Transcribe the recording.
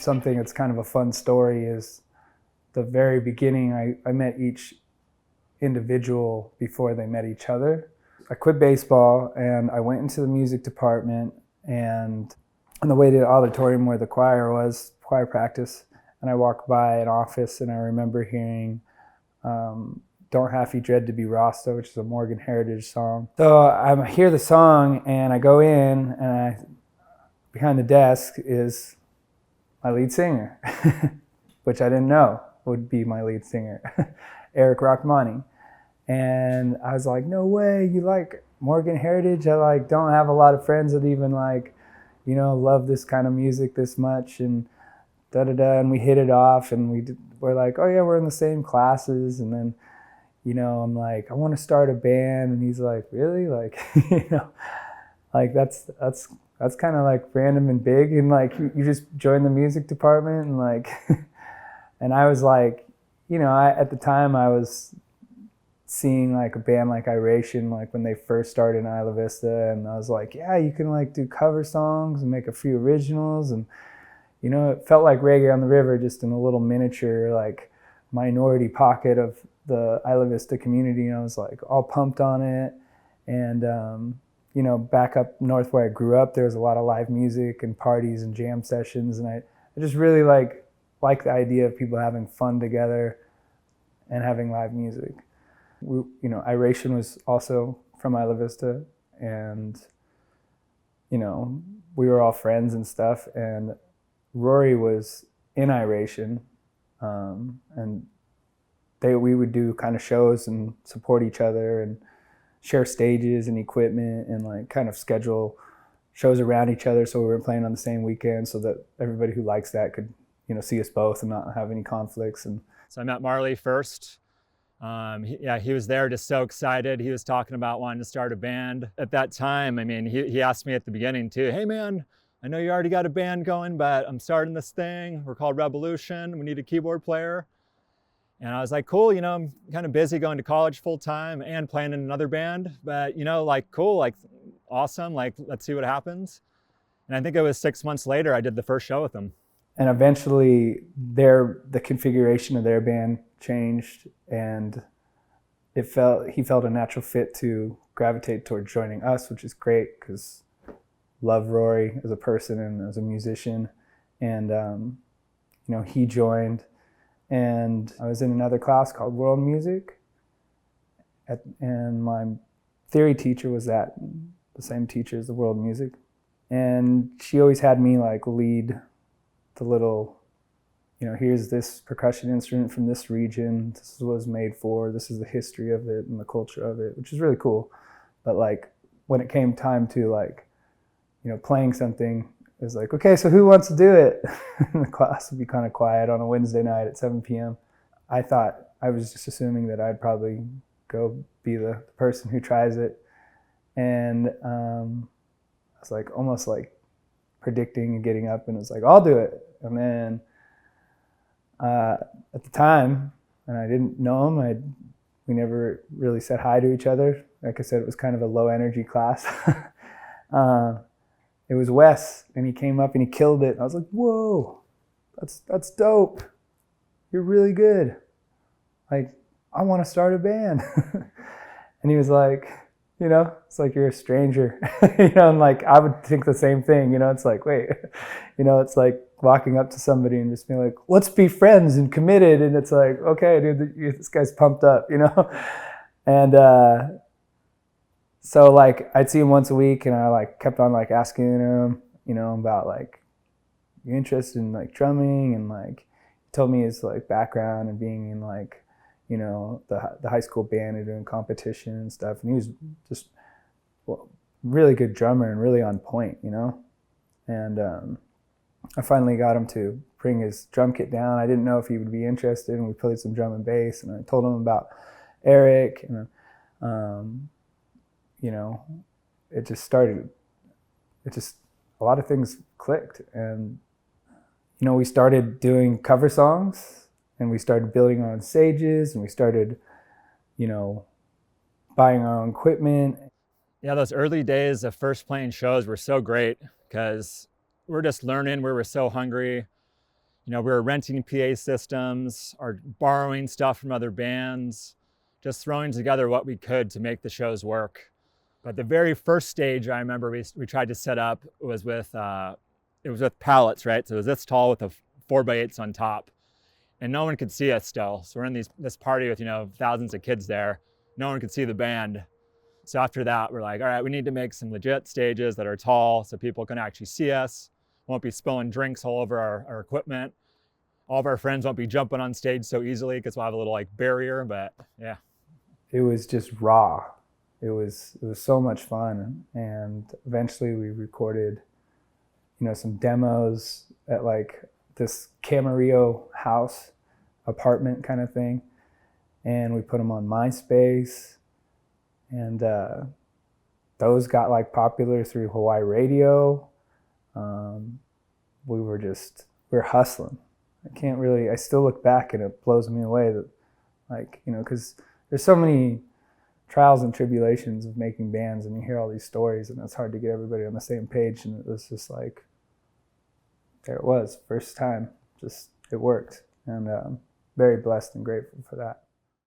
something that's kind of a fun story is the very beginning, I met each individual before they met each other. I quit baseball and I went into the music department, and on the way to the auditorium where the choir was, choir practice, and I walked by an office and I remember hearing Don't Half You Dread to Be Rasta, which is a Morgan Heritage song. So I hear the song and I go in, and behind the desk is my lead singer, which I didn't know would be my lead singer, Eric Rachmani. And I was like, no way, you like Morgan Heritage? I don't have a lot of friends that even love this kind of music this much, and da-da-da, and we hit it off, and we're like, oh yeah, we're in the same classes, and then, I'm like, I want to start a band, and he's like, really? That's kind of like random and big, and you just joined the music department, and and I was like, at the time I was seeing a band like Iration, when they first started in Isla Vista, and I was like, yeah, you can do cover songs and make a few originals, and it felt like Reggae on the River, just in a little miniature minority pocket of the Isla Vista community, and I was all pumped on it. And back up north where I grew up, there was a lot of live music and parties and jam sessions, and I just really like the idea of people having fun together and having live music. Iration was also from Isla Vista, and we were all friends and stuff, and Rory was in Iration, and we would do kind of shows and support each other and share stages and equipment and kind of schedule shows around each other, so we were playing on the same weekend so that everybody who likes that could see us both and not have any conflicts. And so I met Marley first. He was there, just so excited. He was talking about wanting to start a band. At that time, he asked me at the beginning too, hey man, I know you already got a band going, but I'm starting this thing. We're called Revolution. We need a keyboard player. And I was like, cool, I'm kind of busy going to college full time and playing in another band, but cool, awesome, let's see what happens. And I think it was 6 months later, I did the first show with them. And eventually the configuration of their band changed, and he felt a natural fit to gravitate toward joining us, which is great because love Rory as a person and as a musician. And he joined, and I was in another class called World Music, and my theory teacher was the same teacher as the World Music, and she always had me lead the little, here's this percussion instrument from this region, this is what it's made for, this is the history of it and the culture of it, which is really cool. But when it came time to playing something, it was okay, so who wants to do it? And the class would be kind of quiet on a Wednesday night at 7 p.m. I was just assuming that I'd probably go be the person who tries it. And I was almost predicting and getting up, and it was I'll do it. And then at the time, and I didn't know him, we never really said hi to each other. Like I said, it was kind of a low energy class. It was Wes, and he came up and he killed it. I was like, whoa, that's dope. You're really good. I want to start a band. And he was like, it's you're a stranger, and I would think the same thing, it's wait, it's walking up to somebody and just being let's be friends and committed. And it's okay, dude, this guy's pumped up, And so I'd see him once a week, and I kept on asking him, about you interested in drumming, and he told me his background and being in the high school band and doing competition and stuff. And he was just really good drummer and really on point, And I finally got him to bring his drum kit down. I didn't know if he would be interested, and we played some drum and bass, and I told him about Eric, and a lot of things clicked, and we started doing cover songs, and we started building our own stages, and we started buying our own equipment. Yeah, those early days of first playing shows were so great because we're just learning. We were so hungry. You know, we were renting PA systems or borrowing stuff from other bands, just throwing together what we could to make the shows work. But the very first stage I remember we tried to set up was with it was with pallets, right? So it was this tall with a 4x8s on top, and no one could see us still. So we're in this party with, you know, thousands of kids there. No one could see the band. So after that, we're like, all right, we need to make some legit stages that are tall so people can actually see us. Won't be spilling drinks all over our equipment. All of our friends won't be jumping on stage so easily because we'll have a little like barrier, but yeah. It was just raw. It was so much fun. And eventually we recorded, you know, some demos at like this Camarillo house apartment kind of thing. And we put them on MySpace. And those got like popular through Hawaii radio. We were hustling. I still look back and it blows me away that, like, you know, because there's so many trials and tribulations of making bands, and you hear all these stories, and it's hard to get everybody on the same page. And it was just like, there it was, first time, just it worked, and very blessed and grateful for that.